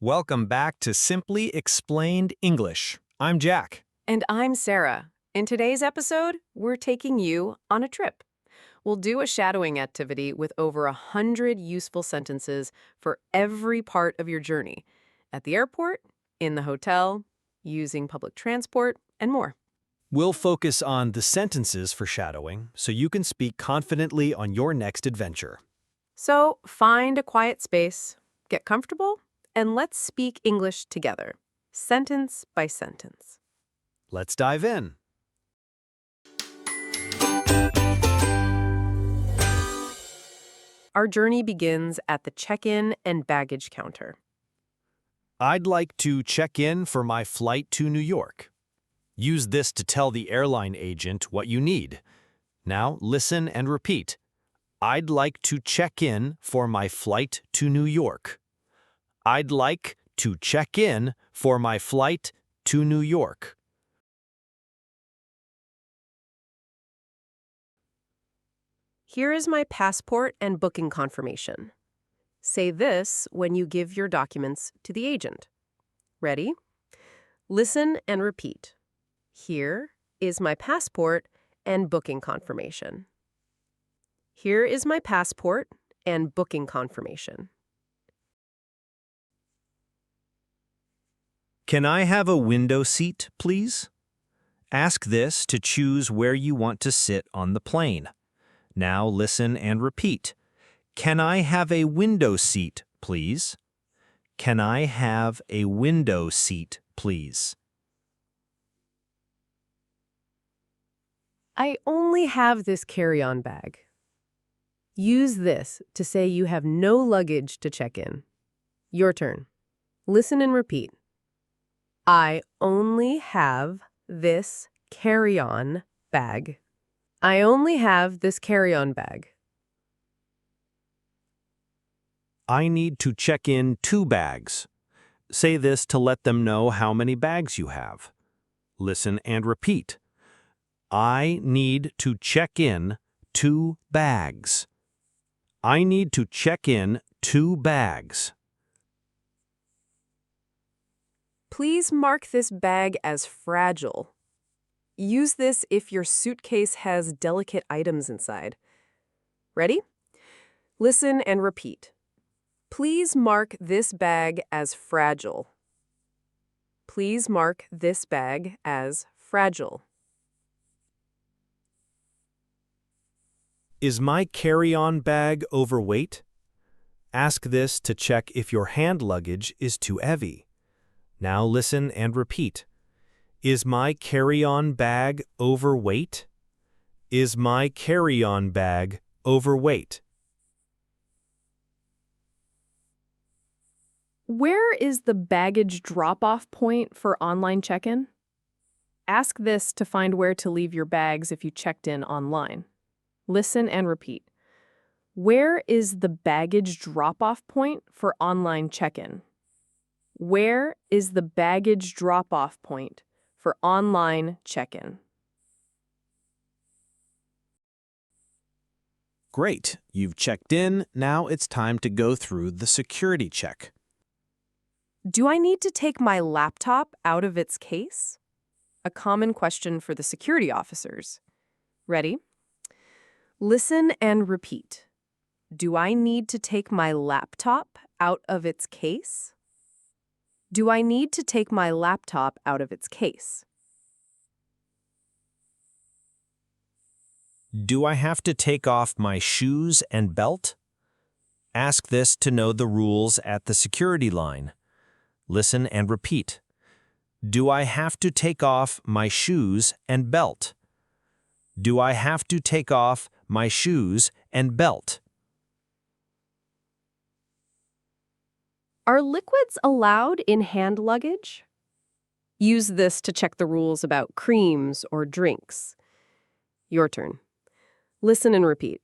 Welcome back to Simply Explained English. I'm Jack. And I'm Sarah. In today's episode, we're taking you on a trip. We'll do a shadowing activity with over 100 useful sentences for every part of your journey. At the airport, in the hotel, using public transport, and more. We'll focus on the sentences for shadowing so you can speak confidently on your next adventure. So find a quiet space, get comfortable, and let's speak English together, sentence by sentence. Let's dive in. Our journey begins at the check-in and baggage counter. I'd like to check in for my flight to New York. Use this to tell the airline agent what you need. Now listen and repeat. I'd like to check in for my flight to New York. I'd like to check in for my flight to New York. Here is my passport and booking confirmation. Say this when you give your documents to the agent. Ready? Listen and repeat. Here is my passport and booking confirmation. Here is my passport and booking confirmation. Can I have a window seat, please? Ask this to choose where you want to sit on the plane. Now listen and repeat. Can I have a window seat, please? Can I have a window seat, please? I only have this carry-on bag. Use this to say you have no luggage to check in. Your turn. Listen and repeat. I only have this carry-on bag. I only have this carry-on bag. I need to check in 2 bags. Say this to let them know how many bags you have. Listen and repeat. I need to check in 2 bags. I need to check in 2 bags. Please mark this bag as fragile. Use this if your suitcase has delicate items inside. Ready? Listen and repeat. Please mark this bag as fragile. Please mark this bag as fragile. Is my carry-on bag overweight? Ask this to check if your hand luggage is too heavy. Now listen and repeat. Is my carry-on bag overweight? Is my carry-on bag overweight? Where is the baggage drop-off point for online check-in? Ask this to find where to leave your bags if you checked in online. Listen and repeat. Where is the baggage drop-off point for online check-in? Where is the baggage drop-off point for online check-in? Great, you've checked in. Now it's time to go through the security check. Do I need to take my laptop out of its case? A common question for the security officers. Ready? Listen and repeat. Do I need to take my laptop out of its case? Do I need to take my laptop out of its case? Do I have to take off my shoes and belt? Ask this to know the rules at the security line. Listen and repeat. Do I have to take off my shoes and belt? Do I have to take off my shoes and belt? Are liquids allowed in hand luggage? Use this to check the rules about creams or drinks. Your turn. Listen and repeat.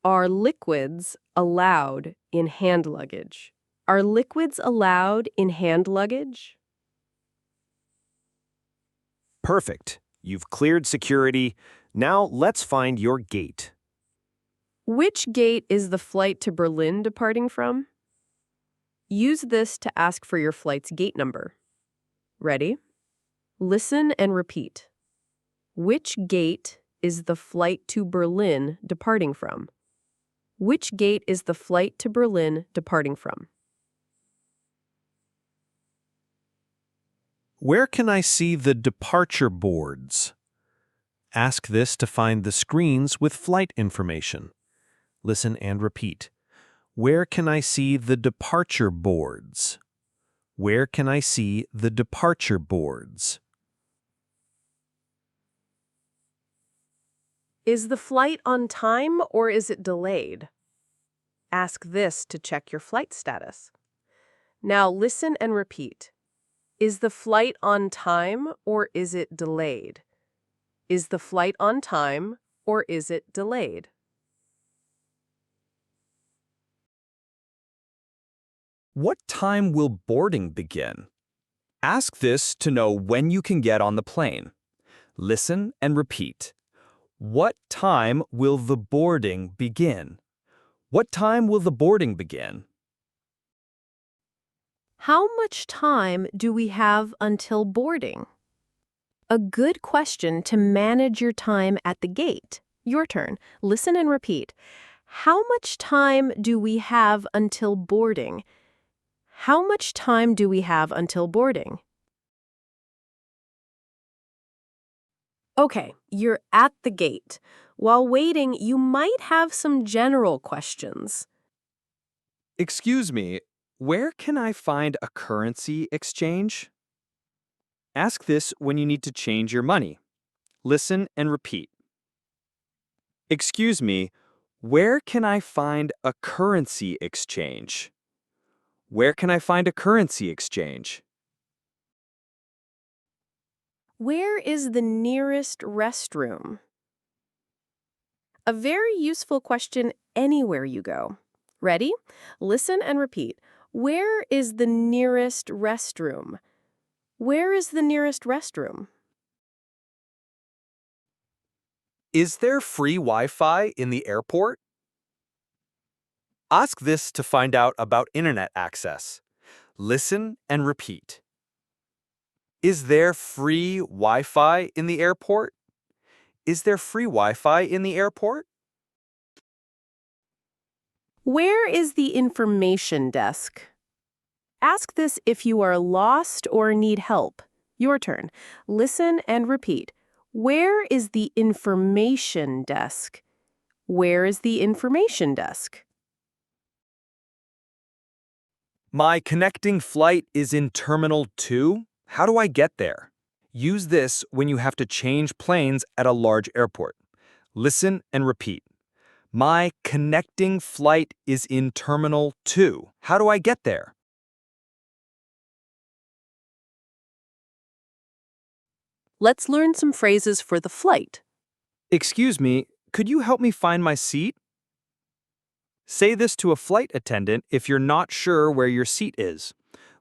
Are liquids allowed in hand luggage? Are liquids allowed in hand luggage? Perfect. You've cleared security. Now let's find your gate. Which gate is the flight to Berlin departing from? Use this to ask for your flight's gate number. Ready? Listen and repeat. Which gate is the flight to Berlin departing from? Which gate is the flight to Berlin departing from? Where can I see the departure boards? Ask this to find the screens with flight information. Listen and repeat. Where can I see the departure boards? Where can I see the departure boards? Is the flight on time or is it delayed? Ask this to check your flight status. Now listen and repeat. Is the flight on time or is it delayed? Is the flight on time or is it delayed? What time will boarding begin? Ask this to know when you can get on the plane. Listen and repeat. What time will the boarding begin? What time will the boarding begin? How much time do we have until boarding? A good question to manage your time at the gate. Your turn. Listen and repeat. How much time do we have until boarding? How much time do we have until boarding? Okay, you're at the gate. While waiting, you might have some general questions. Excuse me, where can I find a currency exchange? Ask this when you need to change your money. Listen and repeat. Excuse me, where can I find a currency exchange? Where can I find a currency exchange? Where is the nearest restroom? A very useful question anywhere you go. Ready? Listen and repeat. Where is the nearest restroom? Where is the nearest restroom? Is there free Wi-Fi in the airport? Ask this to find out about internet access. Listen and repeat. Is there free Wi-Fi in the airport? Is there free Wi-Fi in the airport? Where is the information desk? Ask this if you are lost or need help. Your turn. Listen and repeat. Where is the information desk? Where is the information desk? My connecting flight is in Terminal 2. How do I get there? Use this when you have to change planes at a large airport. Listen and repeat. My connecting flight is in Terminal 2. How do I get there? Let's learn some phrases for the flight. Excuse me, could you help me find my seat? Say this to a flight attendant if you're not sure where your seat is.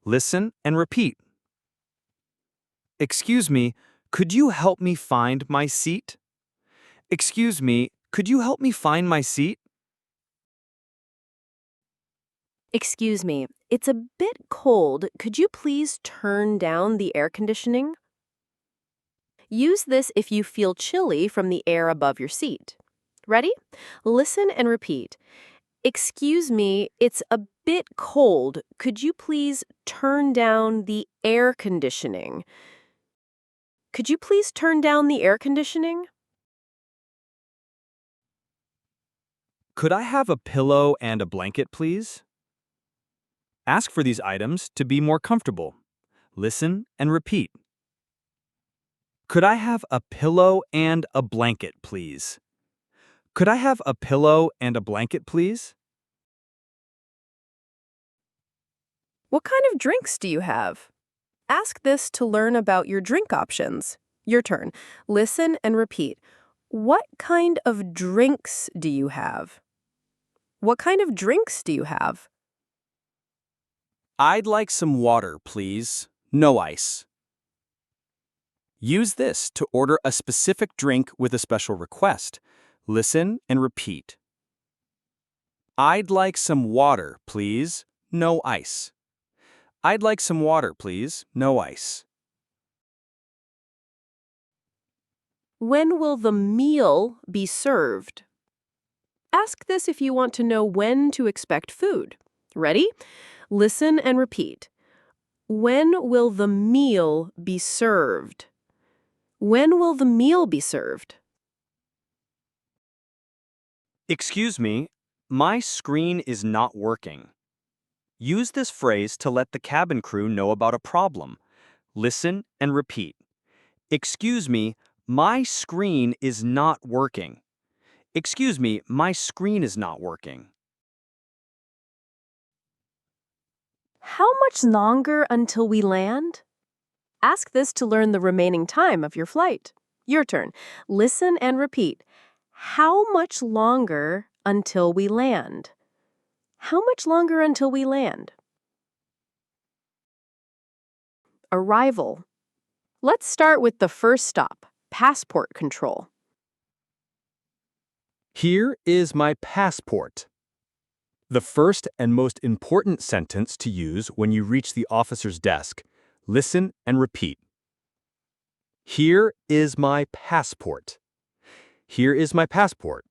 Listen and repeat. Excuse me, could you help me find my seat? Excuse me, could you help me find my seat? Excuse me, it's a bit cold. Could you please turn down the air conditioning? Use this if you feel chilly from the air above your seat. Ready? Listen and repeat. Excuse me, it's a bit cold. Could you please turn down the air conditioning? Could you please turn down the air conditioning? Could I have a pillow and a blanket, please? Ask for these items to be more comfortable. Listen and repeat. Could I have a pillow and a blanket, please? Could I have a pillow and a blanket, please? What kind of drinks do you have? Ask this to learn about your drink options. Your turn. Listen and repeat. What kind of drinks do you have? What kind of drinks do you have? I'd like some water, please. No ice. Use this to order a specific drink with a special request. Listen and repeat. I'd like some water, please. No ice. I'd like some water, please. No ice. When will the meal be served? Ask this if you want to know when to expect food. Ready? Listen and repeat. When will the meal be served? When will the meal be served? Excuse me, my screen is not working. Use this phrase to let the cabin crew know about a problem. Listen and repeat. Excuse me, my screen is not working. Excuse me, my screen is not working. How much longer until we land? Ask this to learn the remaining time of your flight. Your turn. Listen and repeat. How much longer until we land? How much longer until we land? Arrival. Let's start with the first stop, passport control. Here is my passport. The first and most important sentence to use when you reach the officer's desk. Listen and repeat. Here is my passport. Here is my passport.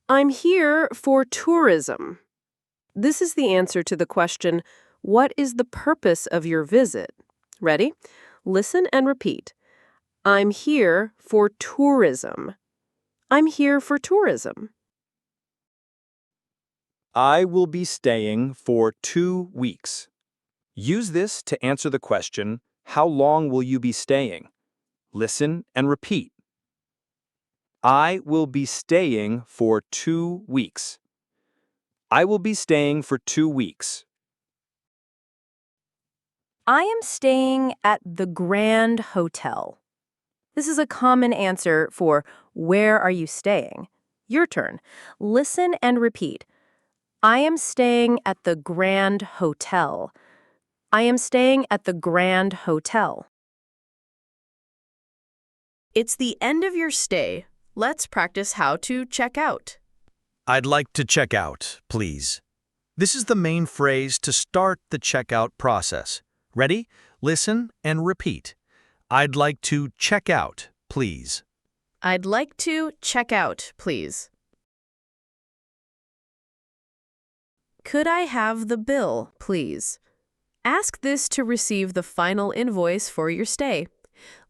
I'm here for tourism. This is the answer to the question, what is the purpose of your visit? Ready? Listen and repeat. I'm here for tourism. I'm here for tourism. I will be staying for 2 weeks. Use this to answer the question, how long will you be staying? Listen and repeat. I will be staying for 2 weeks. I will be staying for 2 weeks. I am staying at the Grand Hotel. This is a common answer for where are you staying? Your turn. Listen and repeat. I am staying at the Grand Hotel. I am staying at the Grand Hotel. It's the end of your stay. Let's practice how to check out. I'd like to check out, please. This is the main phrase to start the checkout process. Ready? Listen and repeat. I'd like to check out, please. I'd like to check out, please. Could I have the bill, please? Ask this to receive the final invoice for your stay.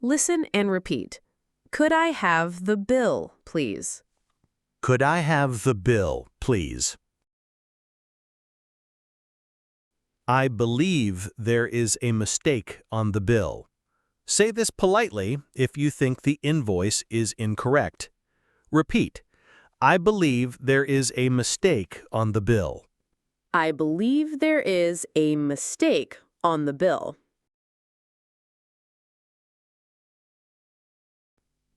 Listen and repeat. Could I have the bill, please? Could I have the bill, please? I believe there is a mistake on the bill. Say this politely if you think the invoice is incorrect. Repeat. I believe there is a mistake on the bill. I believe there is a mistake on the bill.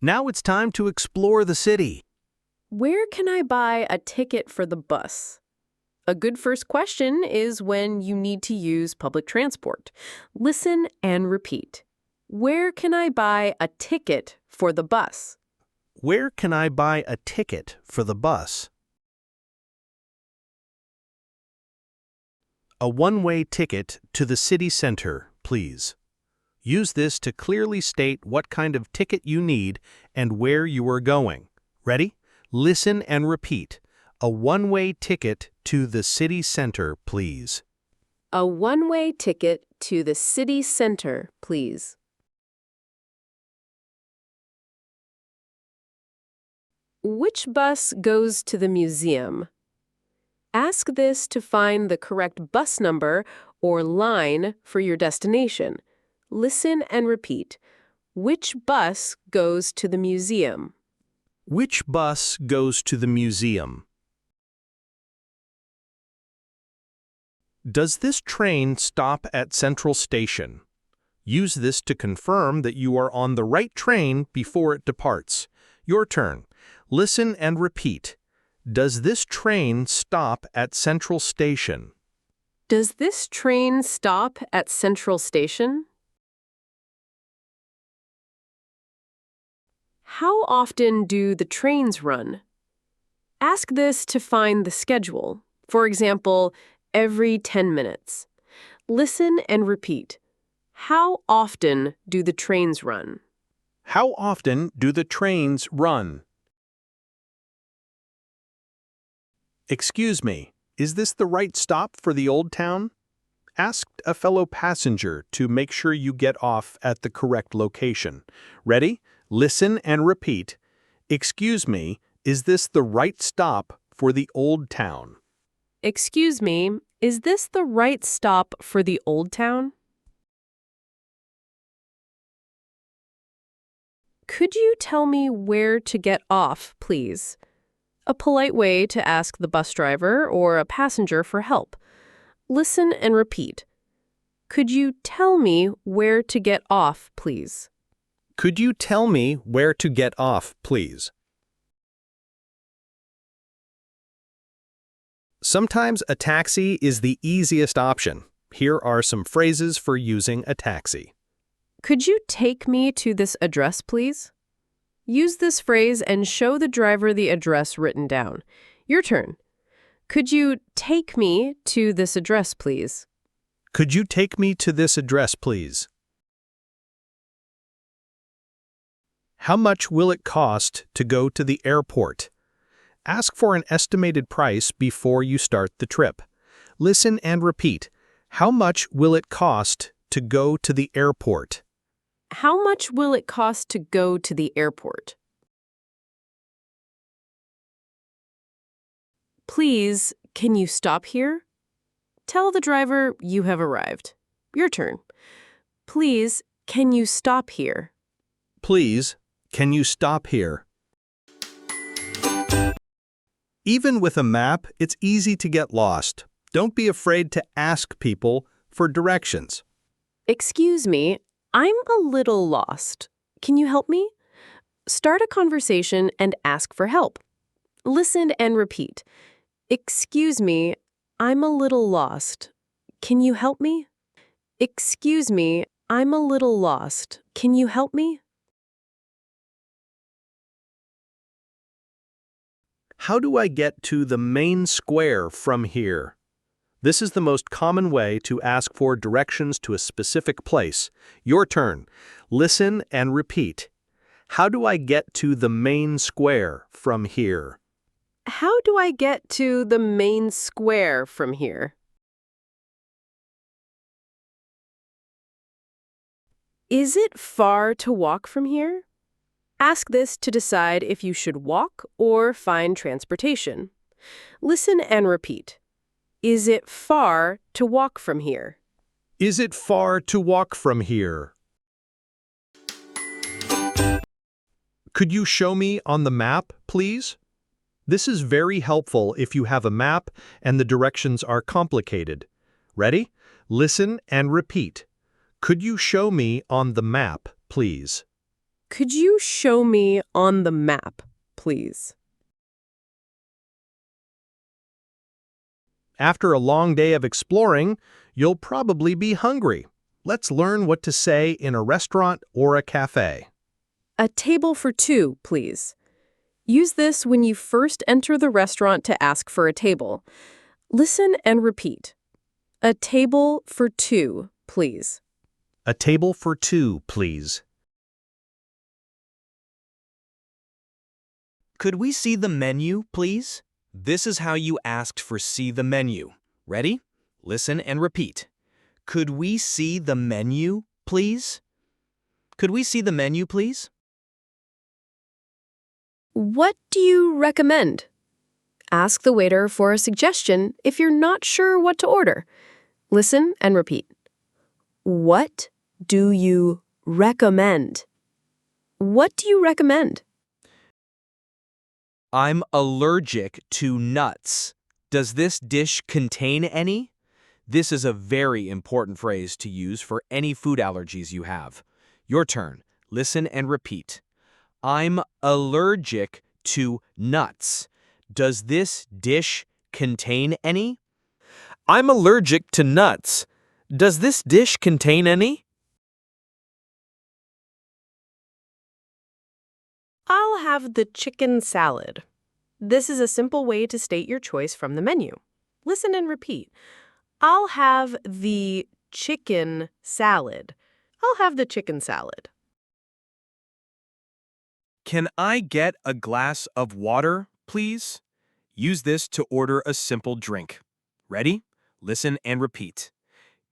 Now it's time to explore the city. Where can I buy a ticket for the bus? A good first question is when you need to use public transport. Listen and repeat. Where can I buy a ticket for the bus? Where can I buy a ticket for the bus? A one-way ticket to the city center, please. Use this to clearly state what kind of ticket you need and where you are going. Ready? Listen and repeat. A one-way ticket to the city center, please. A one-way ticket to the city center, please. Which bus goes to the museum? Ask this to find the correct bus number or line for your destination. Listen and repeat. Which bus goes to the museum? Which bus goes to the museum? Does this train stop at Central Station? Use this to confirm that you are on the right train before it departs. Your turn. Listen and repeat. Does this train stop at Central Station? Does this train stop at Central Station? How often do the trains run? Ask this to find the schedule. For example, every 10 minutes. Listen and repeat. How often do the trains run? How often do the trains run? Excuse me, is this the right stop for the Old Town? Asked a fellow passenger to make sure you get off at the correct location. Ready? Listen and repeat. Excuse me, is this the right stop for the Old Town? Excuse me, is this the right stop for the Old Town? Could you tell me where to get off, please? A polite way to ask the bus driver or a passenger for help. Listen and repeat. Could you tell me where to get off, please? Could you tell me where to get off, please? Sometimes a taxi is the easiest option. Here are some phrases for using a taxi. Could you take me to this address, please? Use this phrase and show the driver the address written down. Your turn. Could you take me to this address, please? Could you take me to this address, please? How much will it cost to go to the airport? Ask for an estimated price before you start the trip. Listen and repeat. How much will it cost to go to the airport? How much will it cost to go to the airport? Please, can you stop here? Tell the driver you have arrived. Your turn. Please, can you stop here? Please, can you stop here? Even with a map, it's easy to get lost. Don't be afraid to ask people for directions. Excuse me, I'm a little lost. Can you help me? Start a conversation and ask for help. Listen and repeat. Excuse me, I'm a little lost. Can you help me? Excuse me, I'm a little lost. Can you help me? How do I get to the main square from here? This is the most common way to ask for directions to a specific place. Your turn. Listen and repeat. How do I get to the main square from here? How do I get to the main square from here? Is it far to walk from here? Ask this to decide if you should walk or find transportation. Listen and repeat. Is it far to walk from here? Is it far to walk from here? Could you show me on the map, please? This is very helpful if you have a map and the directions are complicated. Ready? Listen and repeat. Could you show me on the map, please? Could you show me on the map, please? After a long day of exploring, you'll probably be hungry. Let's learn what to say in a restaurant or a cafe. A table for two, please. Use this when you first enter the restaurant to ask for a table. Listen and repeat. A table for two, please. A table for two, please. Could we see the menu, please? This is how you asked for see the menu. Ready? Listen and repeat. Could we see the menu, please? Could we see the menu, please? What do you recommend? Ask the waiter for a suggestion if you're not sure what to order. Listen and repeat. What do you recommend? What do you recommend? I'm allergic to nuts. Does this dish contain any? This is a very important phrase to use for any food allergies you have. Your turn. Listen and repeat. I'm allergic to nuts. Does this dish contain any? I'm allergic to nuts. Does this dish contain any? I'll have the chicken salad. This is a simple way to state your choice from the menu. Listen and repeat. I'll have the chicken salad. I'll have the chicken salad. Can I get a glass of water, please? Use this to order a simple drink. Ready? Listen and repeat.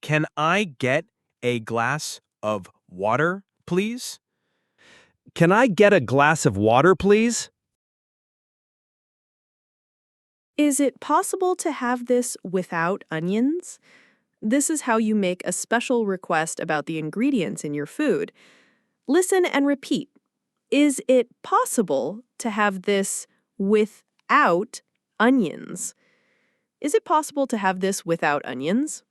Can I get a glass of water, please? Can I get a glass of water, please? Is it possible to have this without onions? This is how you make a special request about the ingredients in your food. Listen and repeat. Is it possible to have this without onions? Is it possible to have this without onions?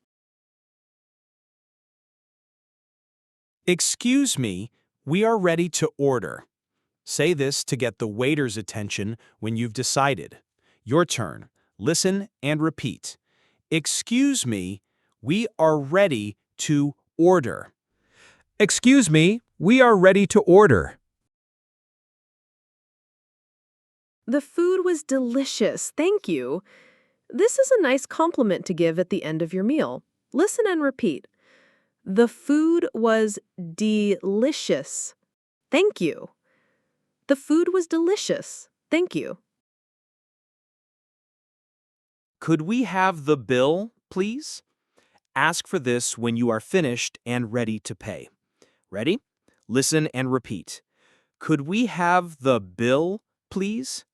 Excuse me, we are ready to order. Say this to get the waiter's attention when you've decided. Your turn. Listen and repeat. Excuse me, we are ready to order. Excuse me, we are ready to order. The food was delicious, thank you. This is a nice compliment to give at the end of your meal. Listen and repeat. The food was delicious. Thank you. The food was delicious. Thank you. Could we have the bill, please? Ask for this when you are finished and ready to pay. Ready? Listen and repeat. Could we have the bill, please?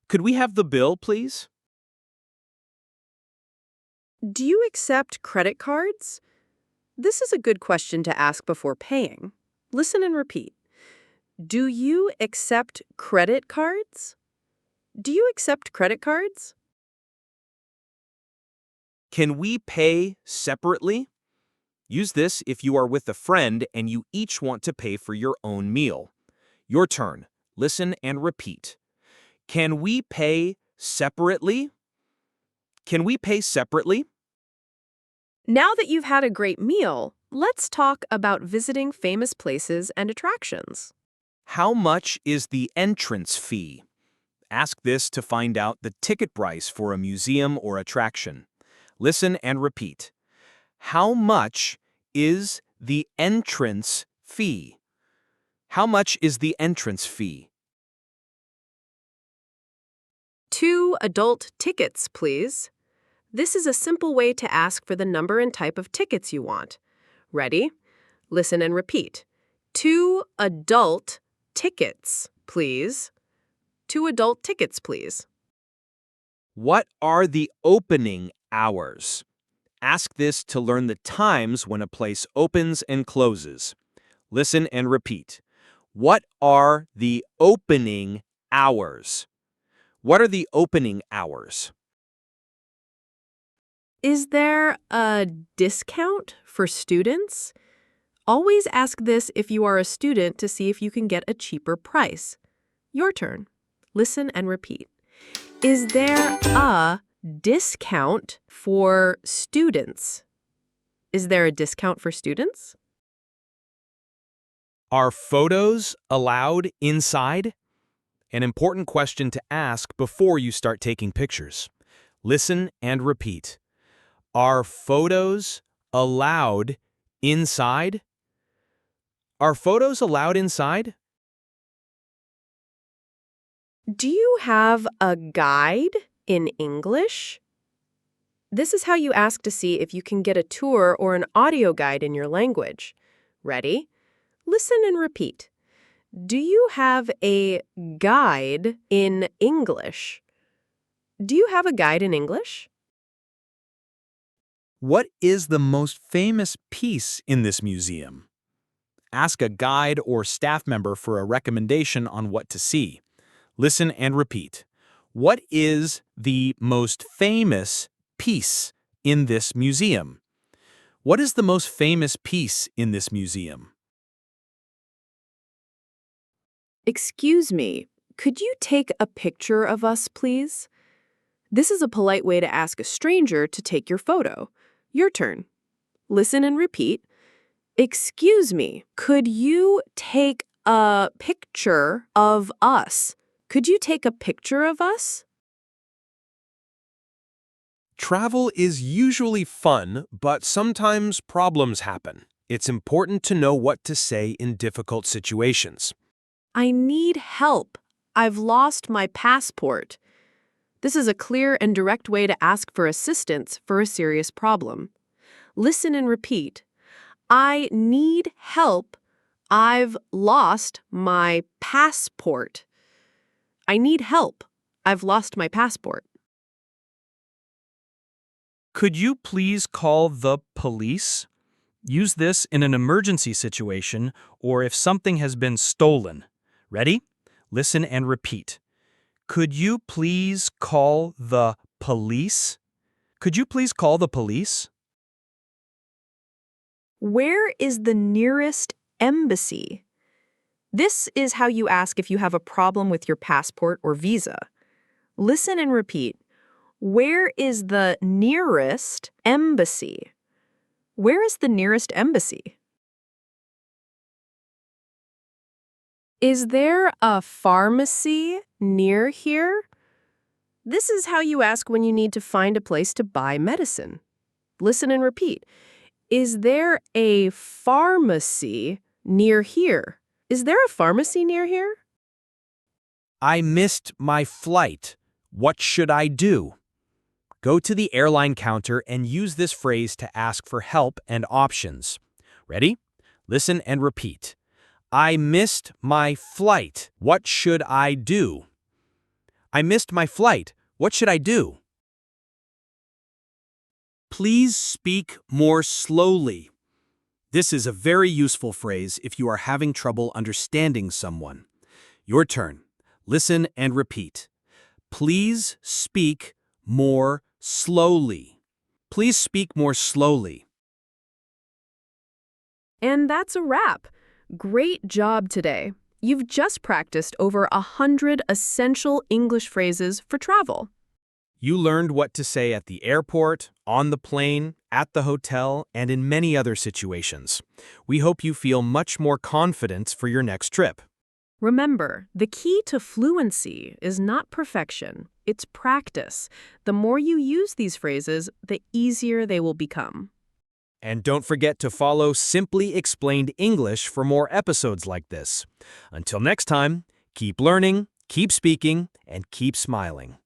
Could we have the bill, please? Do you accept credit cards? This is a good question to ask before paying. Listen and repeat. Do you accept credit cards? Do you accept credit cards? Can we pay separately? Use this if you are with a friend and you each want to pay for your own meal. Your turn. Listen and repeat. Can we pay separately? Can we pay separately? Now that you've had a great meal, let's talk about visiting famous places and attractions. How much is the entrance fee? Ask this to find out the ticket price for a museum or attraction. Listen and repeat. How much is the entrance fee? How much is the entrance fee? 2 adult tickets, please. This is a simple way to ask for the number and type of tickets you want. Ready? Listen and repeat. 2 adult tickets, please. 2 adult tickets, please. What are the opening hours? Ask this to learn the times when a place opens and closes. Listen and repeat. What are the opening hours? What are the opening hours? Is there a discount for students? Always ask this if you are a student to see if you can get a cheaper price. Your turn. Listen and repeat. Is there a discount for students? Is there a discount for students? Are photos allowed inside? An important question to ask before you start taking pictures. Listen and repeat. Are photos allowed inside? Are photos allowed inside? Do you have a guide in English? This is how you ask to see if you can get a tour or an audio guide in your language. Ready? Listen and repeat. Do you have a guide in English? Do you have a guide in English? What is the most famous piece in this museum? Ask a guide or staff member for a recommendation on what to see. Listen and repeat. What is the most famous piece in this museum? What is the most famous piece in this museum? Excuse me, could you take a picture of us, please? This is a polite way to ask a stranger to take your photo. Your turn. Listen and repeat. Excuse me, could you take a picture of us? Could you take a picture of us? Travel is usually fun, but sometimes problems happen. It's important to know what to say in difficult situations. I need help. I've lost my passport. This is a clear and direct way to ask for assistance for a serious problem. Listen and repeat. I need help. I've lost my passport. I need help. I've lost my passport. Could you please call the police? Use this in an emergency situation or if something has been stolen. Ready? Listen and repeat. Could you please call the police? Could you please call the police? Where is the nearest embassy? This is how you ask if you have a problem with your passport or visa. Listen and repeat. Where is the nearest embassy? Where is the nearest embassy? Is there a pharmacy near here? This is how you ask when you need to find a place to buy medicine. Listen and repeat. Is there a pharmacy near here? Is there a pharmacy near here? I missed my flight. What should I do? Go to the airline counter and use this phrase to ask for help and options. Ready? Listen and repeat. I missed my flight. What should I do? I missed my flight. What should I do? Please speak more slowly. This is a very useful phrase if you are having trouble understanding someone. Your turn. Listen and repeat. Please speak more slowly. Please speak more slowly. And that's a wrap. Great job today. You've just practiced over 100 essential English phrases for travel. You learned what to say at the airport, on the plane, at the hotel, and in many other situations. We hope you feel much more confident for your next trip. Remember, the key to fluency is not perfection, it's practice. The more you use these phrases, the easier they will become. And don't forget to follow Simply Explained English for more episodes like this. Until next time, keep learning, keep speaking, and keep smiling.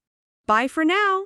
Bye for now.